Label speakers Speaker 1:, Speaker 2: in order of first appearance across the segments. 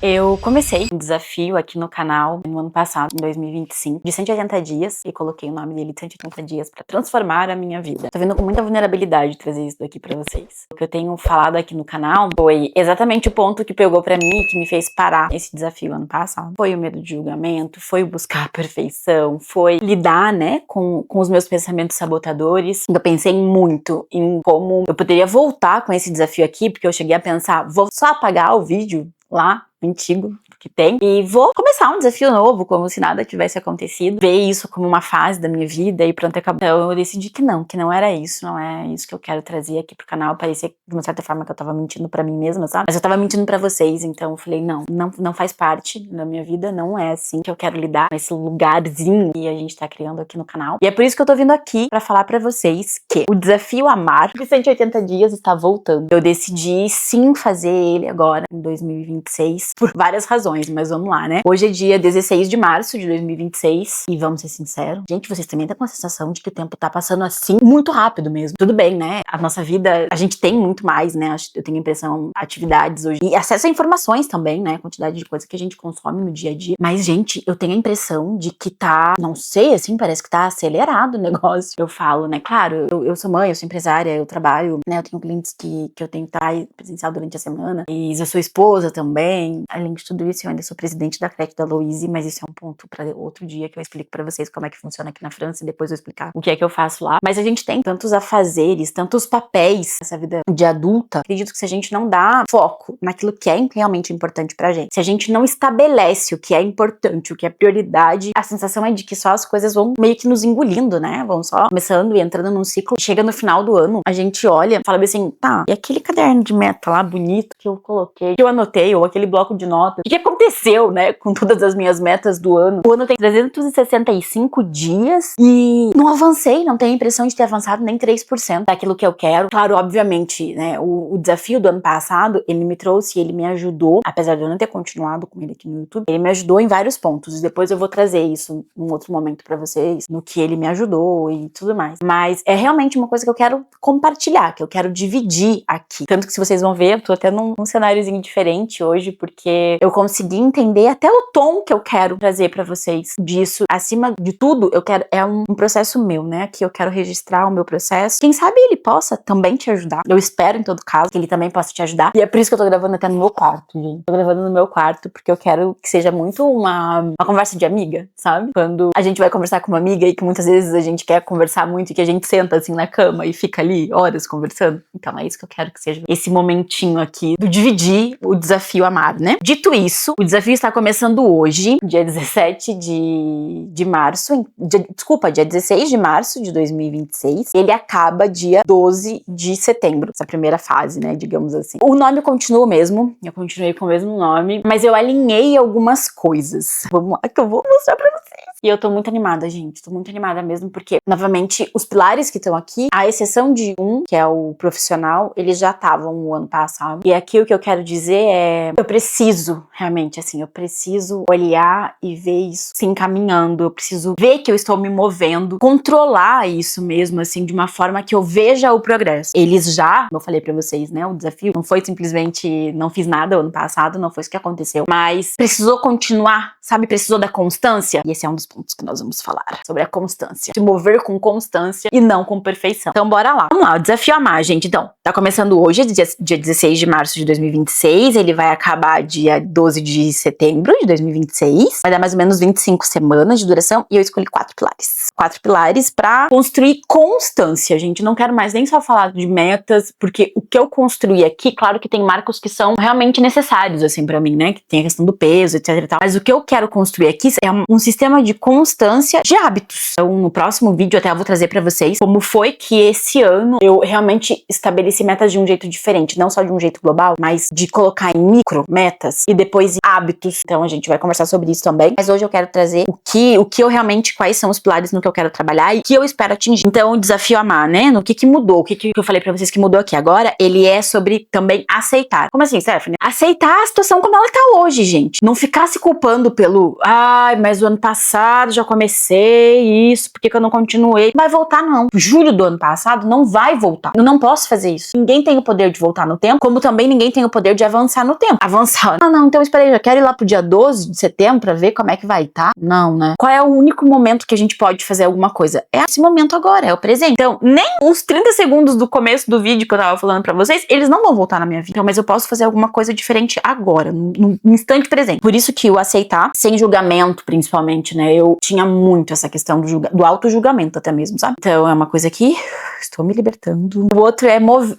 Speaker 1: Eu comecei um desafio aqui no canal no ano passado, em 2025, de 180 dias, e coloquei o nome dele de 180 dias pra transformar a minha vida. Tô vindo com muita vulnerabilidade trazer isso daqui pra vocês. O que eu tenho falado aqui no canal foi exatamente o ponto que pegou pra mim e que me fez parar esse desafio ano passado. Foi o medo de julgamento, foi o buscar a perfeição, foi lidar, né, com os meus pensamentos sabotadores. Eu pensei muito em como eu poderia voltar com esse desafio aqui, porque eu cheguei a pensar, vou só apagar o vídeo lá, antigo, que tem, e vou começar um desafio novo, como se nada tivesse acontecido, ver isso como uma fase da minha vida e pronto, acabou. Então eu decidi que não era isso, não é isso que eu quero trazer aqui pro canal. Parecia de uma certa forma que eu tava mentindo pra mim mesma, sabe? Mas eu tava mentindo pra vocês, então eu falei, não faz parte da minha vida, não é assim que eu quero lidar com esse lugarzinho que a gente tá criando aqui no canal. E é por isso que eu tô vindo aqui pra falar pra vocês que o desafio Amar de 180 dias está voltando. Eu decidi sim fazer ele agora, em 2026, por várias razões. Mas vamos lá, né? Hoje é dia 16 de março de 2026 e vamos ser sinceros, gente, vocês também têm com a sensação de que o tempo tá passando assim muito rápido mesmo. Tudo bem, né? A nossa vida, a gente tem muito mais, né? Eu tenho a impressão, atividades hoje e acesso a informações também, né? A quantidade de coisa que a gente consome no dia a dia. Mas, gente, eu tenho a impressão de que tá, não sei, assim, parece que tá acelerado o negócio. Eu falo, né? Claro, eu sou mãe, eu sou empresária, eu trabalho, né? Eu tenho clientes que eu tenho que estar presencial durante a semana. E eu sou esposa também. Além de tudo isso, eu ainda sou presidente da CREC da Louise, mas isso é um ponto para outro dia que eu explico para vocês como é que funciona aqui na França e depois eu explicar o que é que eu faço lá. Mas a gente tem tantos afazeres, tantos papéis nessa vida de adulta. Acredito que se a gente não dá foco naquilo que é realmente importante pra gente, se a gente não estabelece o que é importante, o que é prioridade, a sensação é de que só as coisas vão meio que nos engolindo, né? Vão só começando e entrando num ciclo. Chega no final do ano, a gente olha e fala assim, tá, e aquele caderno de meta lá bonito que eu coloquei, que eu anotei, ou aquele bloco de notas, o que aconteceu, né, com todas as minhas metas do ano? O ano tem 365 dias e não avancei, não tenho a impressão de ter avançado nem 3% daquilo que eu quero. Claro, obviamente, né, o desafio do ano passado, ele me trouxe, ele me ajudou, apesar de eu não ter continuado com ele aqui no YouTube, ele me ajudou em vários pontos e depois eu vou trazer isso num outro momento pra vocês, no que ele me ajudou e tudo mais. Mas é realmente uma coisa que eu quero compartilhar, que eu quero dividir aqui. Tanto que se vocês vão ver, eu tô até num cenáriozinho diferente hoje, porque eu consegui entender até o tom que eu quero trazer pra vocês disso. Acima de tudo, eu quero, é um processo meu, né, que eu quero registrar o meu processo. Quem sabe ele possa também te ajudar. Eu espero, em todo caso, que ele também possa te ajudar. E é por isso que eu tô gravando até no meu quarto, gente. Tô gravando no meu quarto porque eu quero que seja muito uma conversa de amiga, sabe? Quando a gente vai conversar com uma amiga e que muitas vezes a gente quer conversar muito e que a gente senta assim na cama e fica ali horas conversando. Então é isso que eu quero que seja esse momentinho aqui do dividir o desafio Amar, né? Dito isso, o desafio está começando hoje, dia 17 de março, dia 16 de março de 2026. Ele acaba dia 12 de setembro, essa primeira fase, né, digamos assim. O nome continua o mesmo, eu continuei com o mesmo nome, mas eu alinhei algumas coisas. Vamos lá que eu vou mostrar pra vocês. E eu tô muito animada, gente, tô muito animada mesmo, porque, novamente, os pilares que estão aqui, à exceção de um, que é o profissional, eles já estavam o ano passado. E aqui o que eu quero dizer é, eu preciso, realmente, assim, eu preciso olhar e ver isso se encaminhando, eu preciso ver que eu estou me movendo, controlar isso mesmo, assim, de uma forma que eu veja o progresso. Eles já, como eu falei pra vocês, né, o desafio não foi simplesmente, não fiz nada o ano passado, não foi isso que aconteceu, mas precisou continuar, sabe, precisou da constância, e esse é um dos pontos que nós vamos falar, sobre a constância, se mover com constância e não com perfeição. Então bora lá. Vamos lá, o desafio Amar, gente. Então, tá começando hoje, dia 16 de março de 2026, ele vai acabar dia 12 de setembro de 2026, vai dar mais ou menos 25 semanas de duração e eu escolhi 4 pilares. 4 pilares pra construir constância, gente. Não quero mais nem só falar de metas, porque o que eu construí aqui, claro que tem marcos que são realmente necessários, assim, pra mim, né, que tem a questão do peso, etc e tal, mas o que eu quero construir aqui é um sistema de constância de hábitos. Então, no próximo vídeo até eu vou trazer pra vocês como foi que esse ano eu realmente estabeleci metas de um jeito diferente, não só de um jeito global, mas de colocar em micro metas e depois em hábitos. Então a gente vai conversar sobre isso também, mas hoje eu quero trazer o que eu realmente, quais são os pilares no que eu quero trabalhar e que eu espero atingir. Então o desafio Amar, né, no que mudou, o que eu falei pra vocês que mudou aqui agora, ele é sobre também aceitar. Como assim, Stephanie? Aceitar a situação como ela tá hoje, gente. Não ficar se culpando pelo, ai, mas o ano passado passado, já comecei isso, por que eu não continuei? Vai voltar não. Julho do ano passado não vai voltar. Eu não posso fazer isso. Ninguém tem o poder de voltar no tempo, como também ninguém tem o poder de avançar no tempo. Avançar. Ah, não, então espera aí, já quero ir lá pro dia 12 de setembro pra ver como é que vai estar? Não, né? Qual é o único momento que a gente pode fazer alguma coisa? É esse momento agora, é o presente. Então, nem os 30 segundos do começo do vídeo que eu tava falando pra vocês, eles não vão voltar na minha vida. Então, mas eu posso fazer alguma coisa diferente agora, no instante presente. Por isso que o aceitar, sem julgamento, principalmente, né? Eu tinha muito essa questão do auto-julgamento até mesmo, sabe? Então, é uma coisa que estou me libertando. O outro é mover.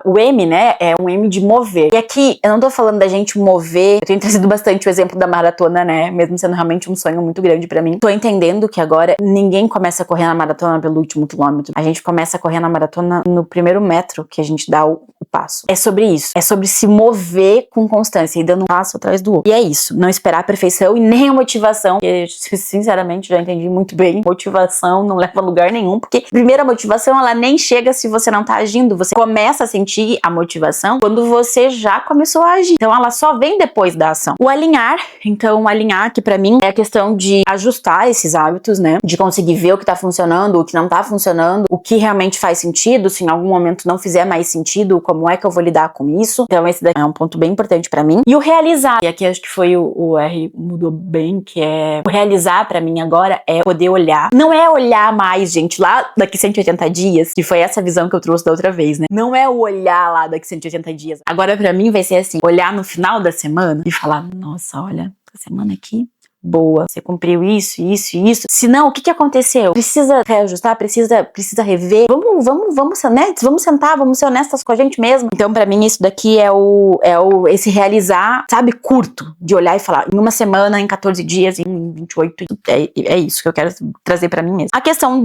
Speaker 1: O M, né? É um M de mover. E aqui, eu não tô falando da gente mover. Eu tenho trazido bastante o exemplo da maratona, né? Mesmo sendo realmente um sonho muito grande pra mim. Tô entendendo que agora ninguém começa a correr na maratona pelo último quilômetro. A gente começa a correr na maratona no primeiro metro que a gente dá o passo. É sobre isso. É sobre se mover com constância e dando um passo atrás do outro. E é isso. Não esperar a perfeição e nem a motivação. Que, sinceramente, já entendi muito bem. Motivação não leva a lugar nenhum. Porque, primeiro, a motivação, ela nem chega se você não tá agindo. Você começa a sentir a motivação quando você já começou a agir. Então, ela só vem depois da ação. O alinhar. Então, o alinhar, que pra mim é a questão de ajustar esses hábitos, né? De conseguir ver o que tá funcionando, o que não tá funcionando, o que realmente faz sentido, se em algum momento não fizer mais sentido, como é que eu vou lidar com isso. Então, esse daqui é um ponto bem importante pra mim. E o realizar. E aqui acho que foi o R mudou bem, que é o realizar pra mim agora é poder olhar. Não é olhar mais, gente, lá daqui 180 dias, que foi essa visão que eu trouxe da outra vez, né? Não é o olhar lá daqui 180 dias. Agora pra mim vai ser assim, olhar no final da semana e falar, nossa, olha, essa semana aqui boa, você cumpriu isso, isso e isso. Se não, o que aconteceu? Precisa reajustar, precisa rever. Vamos sentar, vamos ser honestas com a gente mesmo. Então, pra mim, isso daqui é esse realizar, sabe, curto, de olhar e falar, em uma semana, em 14 dias, em 28, é isso que eu quero trazer pra mim mesmo. A questão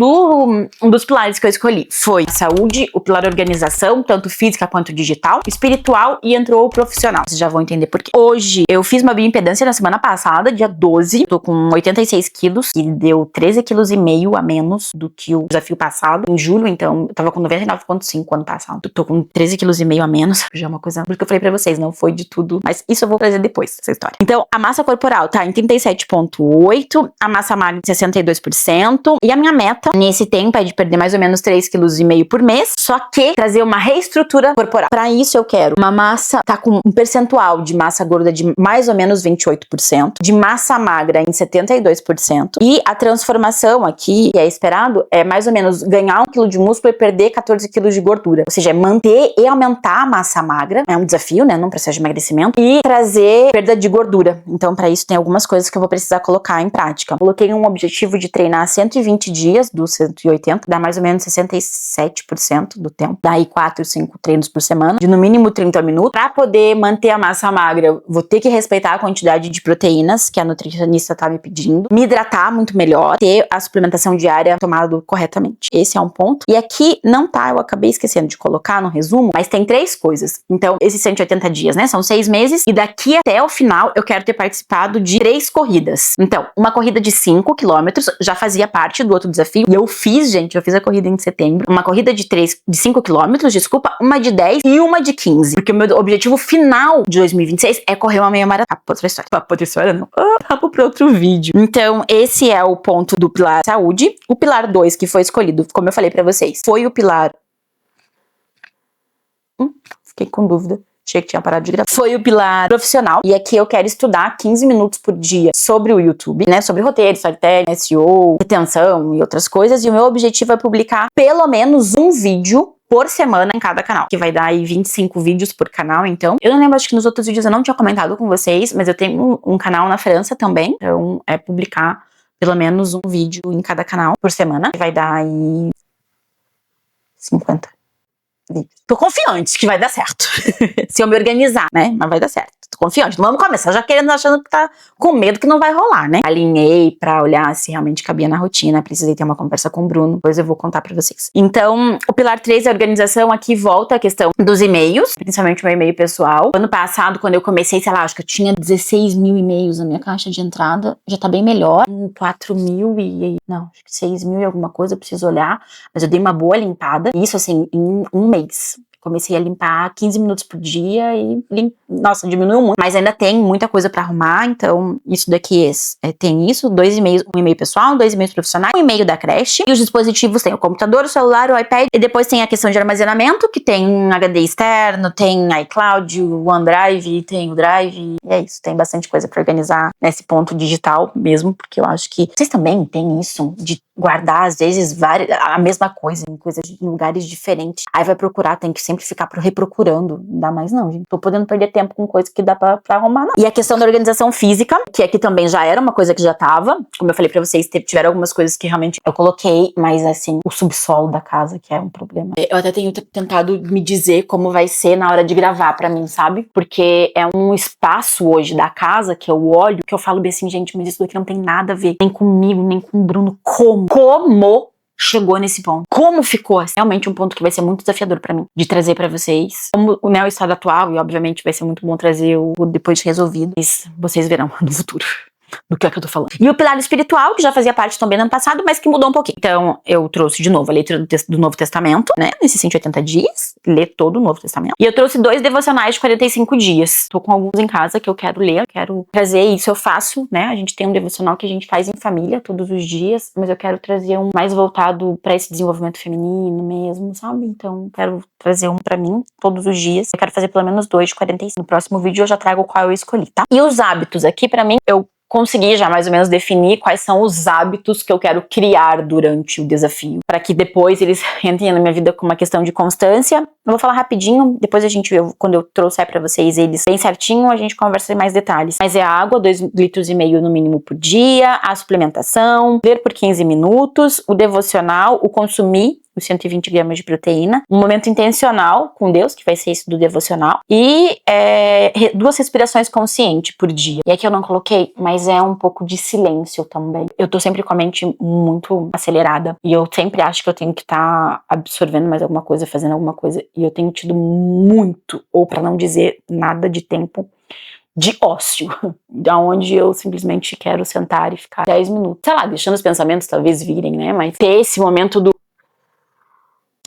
Speaker 1: dos pilares que eu escolhi foi saúde, o pilar organização, tanto física quanto digital, espiritual e entrou o profissional. Vocês já vão entender por quê. Hoje, eu fiz uma bioimpedância na semana passada, dia 12, tô com 86 quilos, e deu 13,5 quilos a menos do que o desafio passado, em julho, então, eu tava com 99,5 ano passado. Tô com 13,5 quilos a menos, já é uma coisa, porque eu falei pra vocês, não foi de tudo, mas isso eu vou trazer depois, essa história. Então, a massa corporal tá em 37,8, a massa magra em 62%, e a minha meta nesse tempo é de perder mais ou menos 3,5 quilos por mês, só que trazer uma reestrutura corporal. Pra isso eu quero uma massa, tá com um percentual de massa gorda de mais ou menos 28%, de massa magra em 72%, e a transformação aqui, que é esperado, é mais ou menos ganhar 1 quilo de músculo e perder 14 quilos de gordura. Ou seja, é manter e aumentar a massa magra, é um desafio, né, num processo de emagrecimento, e trazer perda de gordura. Então, para isso, tem algumas coisas que eu vou precisar colocar em prática. Coloquei um objetivo de treinar 120 dias dos 180, dá mais ou menos 67% do tempo, daí 4, 5 treinos por semana, de no mínimo 30 minutos. Para poder manter a massa magra, vou ter que respeitar a quantidade de proteínas que a nutricionista tá me pedindo, me hidratar muito melhor, ter a suplementação diária tomada corretamente. Esse é um ponto. E aqui não tá, eu acabei esquecendo de colocar no resumo, mas tem 3 coisas. Então, esses 180 dias, né, são 6 meses, e daqui até o final eu quero ter participado de 3 corridas. Então, uma corrida de 5 quilômetros já fazia parte do outro desafio, e eu fiz, gente, eu fiz a corrida em setembro, uma corrida de 5 quilômetros, desculpa, uma de 10 e uma de 15, porque o meu objetivo final de 2026 é correr uma meia maratona. Outra história não. Papo para outro vídeo. Então, esse é o ponto do pilar saúde. O pilar 2 que foi escolhido, como eu falei pra vocês, foi o pilar... fiquei com dúvida. Achei que tinha parado de gravar. Foi o pilar profissional. E aqui eu quero estudar 15 minutos por dia sobre o YouTube, né? Sobre roteiro, storytelling, SEO, retenção e outras coisas. E o meu objetivo é publicar pelo menos um vídeo por semana em cada canal, que vai dar aí 25 vídeos por canal, então. Eu não lembro, acho que nos outros vídeos eu não tinha comentado com vocês, mas eu tenho um canal na França também, então é publicar pelo menos um vídeo em cada canal por semana, que vai dar aí 50 vídeos. Tô confiante que vai dar certo, se eu me organizar, né, mas vai dar certo. Tô confiante, não vamos começar já querendo, achando que tá com medo que não vai rolar, né? Alinhei pra olhar se realmente cabia na rotina, precisei ter uma conversa com o Bruno, depois eu vou contar pra vocês. Então, o pilar 3 é a organização, aqui volta a questão dos e-mails, principalmente o meu e-mail pessoal. Ano passado, quando eu comecei, sei lá, acho que eu tinha 16 mil e-mails na minha caixa de entrada, já tá bem melhor, 4 mil não, acho que 6 mil e alguma coisa, eu preciso olhar, mas eu dei uma boa limpada, isso assim, em um mês. Comecei a limpar 15 minutos por dia e, nossa, diminuiu muito. Mas ainda tem muita coisa pra arrumar, então isso daqui tem isso, 2 e-mails, um e-mail pessoal, 2 e-mails profissionais, um e-mail da creche. E os dispositivos tem o computador, o celular, o iPad. E depois tem a questão de armazenamento, que tem um HD externo, tem iCloud, o OneDrive, tem o Drive. E é isso, tem bastante coisa pra organizar nesse ponto digital mesmo, porque eu acho que vocês também têm isso de guardar, às vezes, a mesma coisa em lugares diferentes. Aí vai procurar, tem que sempre ficar reprocurando. Não dá mais não, gente. Tô podendo perder tempo com coisa que dá pra arrumar, não. E a questão da organização física, que aqui também já era uma coisa que já tava. Como eu falei pra vocês, tiveram algumas coisas que realmente eu coloquei, mas assim, o subsolo da casa, que é um problema. Eu até tenho tentado me dizer como vai ser na hora de gravar pra mim, sabe? Porque é um espaço hoje da casa que eu olho, que eu falo bem assim, gente, mas isso daqui não tem nada a ver, nem comigo, nem com o Bruno. Como chegou nesse ponto? Como ficou? Realmente um ponto que vai ser muito desafiador pra mim, de trazer pra vocês. Como o estado atual, e obviamente vai ser muito bom trazer o depois de resolvido, mas vocês verão no futuro do que é que eu tô falando. E o pilar espiritual, que já fazia parte também no ano passado, mas que mudou um pouquinho. Então, eu trouxe de novo a leitura do Novo Testamento, né? Nesses 180 dias, ler todo o Novo Testamento. E eu trouxe 2 devocionais de 45 dias. Tô com alguns em casa que eu quero ler, eu quero trazer isso, eu faço, né? A gente tem um devocional que a gente faz em família todos os dias, mas eu quero trazer um mais voltado pra esse desenvolvimento feminino mesmo, sabe? Então, quero trazer um pra mim todos os dias. Eu quero fazer pelo menos 2 de 45. No próximo vídeo eu já trago qual eu escolhi, tá? E os hábitos aqui, pra mim, eu consegui já mais ou menos definir quais são os hábitos que eu quero criar durante o desafio, para que depois eles entrem na minha vida com uma questão de constância. Eu vou falar rapidinho, depois a gente vê, quando eu trouxer para vocês eles bem certinho, a gente conversa em mais detalhes. Mas é a água, 2,5 litros no mínimo por dia, a suplementação, ler por 15 minutos, o devocional, o consumir os 120 gramas de proteína, um momento intencional com Deus, que vai ser esse do devocional, e 2 respirações conscientes por dia. E aqui eu não coloquei, mas é um pouco de silêncio também. Eu tô sempre com a mente muito acelerada, e eu sempre acho que eu tenho que estar absorvendo mais alguma coisa, fazendo alguma coisa, e eu tenho tido muito, ou pra não dizer nada de tempo, de ócio, da onde eu simplesmente quero sentar e ficar 10 minutos, sei lá, deixando os pensamentos talvez virem, né, mas ter esse momento do...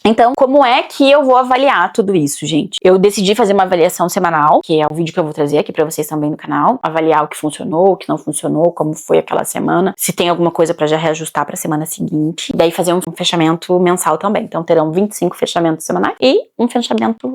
Speaker 1: Então, como é que eu vou avaliar tudo isso, gente? Eu decidi fazer uma avaliação semanal, que é o vídeo que eu vou trazer aqui pra vocês também no canal. Avaliar o que funcionou, o que não funcionou, como foi aquela semana, se tem alguma coisa pra já reajustar pra semana seguinte. E daí fazer um fechamento mensal também. Então terão 25 fechamentos semanais e um fechamento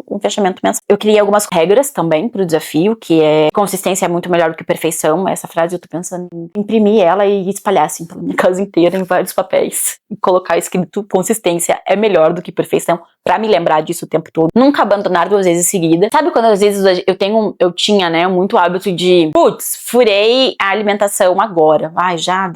Speaker 1: mensal. Eu criei algumas regras também pro desafio, que é consistência é muito melhor do que perfeição. Essa frase eu tô pensando em imprimir ela e espalhar assim pela minha casa inteira em vários papéis. E colocar escrito consistência é melhor do que perfeição, pra me lembrar disso o tempo todo. Nunca abandonar 2 vezes seguida. Sabe quando às vezes eu tinha, né, muito hábito de, furei a alimentação agora. Já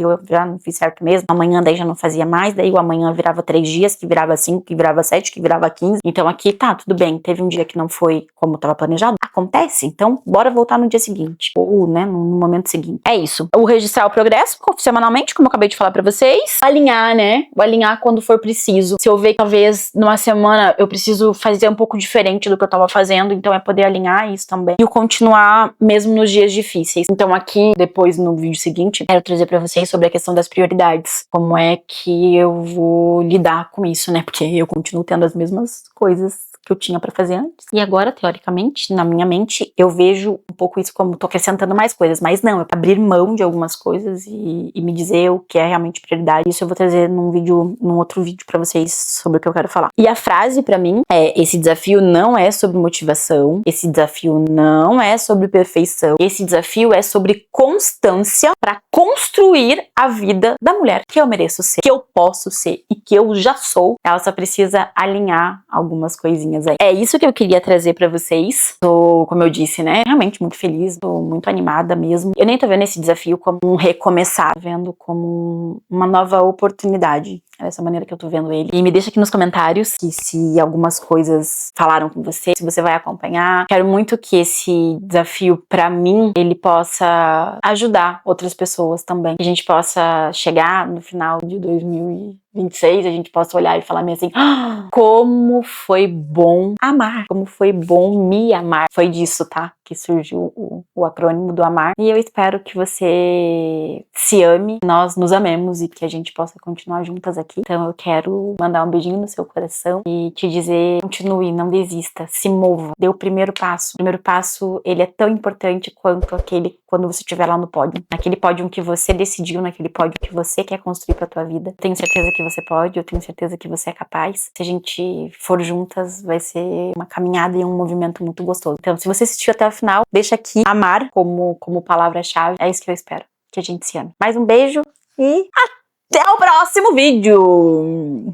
Speaker 1: não fiz certo mesmo. Amanhã daí já não fazia mais, daí o amanhã virava 3 dias, que virava 5, que virava 7, que virava 15. Então aqui tá, tudo bem. Teve um dia que não foi como estava planejado. Acontece, então bora voltar no dia seguinte. Ou, né, no momento seguinte. É isso. O registrar o progresso semanalmente, como eu acabei de falar pra vocês. Alinhar, né? O alinhar quando for preciso. Se eu ver que talvez numa semana eu preciso fazer um pouco diferente do que eu tava fazendo, então é poder alinhar isso também. E o continuar mesmo nos dias difíceis. Então aqui, depois no vídeo seguinte, quero trazer pra vocês sobre a questão das prioridades. Como é que eu vou lidar com isso, né? Porque eu continuo tendo as mesmas coisas que eu tinha pra fazer antes. E agora, teoricamente, na minha mente, eu vejo um pouco isso como tô acrescentando mais coisas. Mas não, é pra abrir mão de algumas coisas e me dizer o que é realmente prioridade. Isso eu vou trazer num outro vídeo pra vocês sobre o que eu quero falar. E a frase pra mim é: esse desafio não é sobre motivação, esse desafio não é sobre perfeição, esse desafio é sobre constância pra construir a vida da mulher que eu mereço ser, que eu posso ser e que eu já sou. Ela só precisa alinhar algumas coisinhas aí. É isso que eu queria trazer pra vocês. Tô, como eu disse, né, realmente muito feliz, tô muito animada mesmo. Eu nem tô vendo esse desafio como um recomeçar, tô vendo como uma nova oportunidade. É dessa maneira que eu tô vendo ele. E me deixa aqui nos comentários que se algumas coisas falaram com você, se você vai acompanhar. Quero muito que esse desafio, pra mim, ele possa ajudar outras pessoas também. Que a gente possa chegar no final de 2000 2026 a gente possa olhar e falar meio assim, como foi bom amar, como foi bom me amar. Foi disso, tá? Que surgiu o acrônimo do amar. E eu espero que você se ame, nós nos amemos e que a gente possa continuar juntas aqui. Então eu quero mandar um beijinho no seu coração e te dizer, continue, não desista, se mova, dê o primeiro passo. O primeiro passo, ele é tão importante quanto aquele quando você estiver lá no pódio. Naquele pódio que você decidiu, naquele pódio que você quer construir pra tua vida. Tenho certeza que você pode, eu tenho certeza que você é capaz. Se a gente for juntas, vai ser uma caminhada e um movimento muito gostoso. Então, se você assistiu até o final, deixa aqui amar como palavra-chave. É isso que eu espero, que a gente se ame. Mais um beijo e até o próximo vídeo!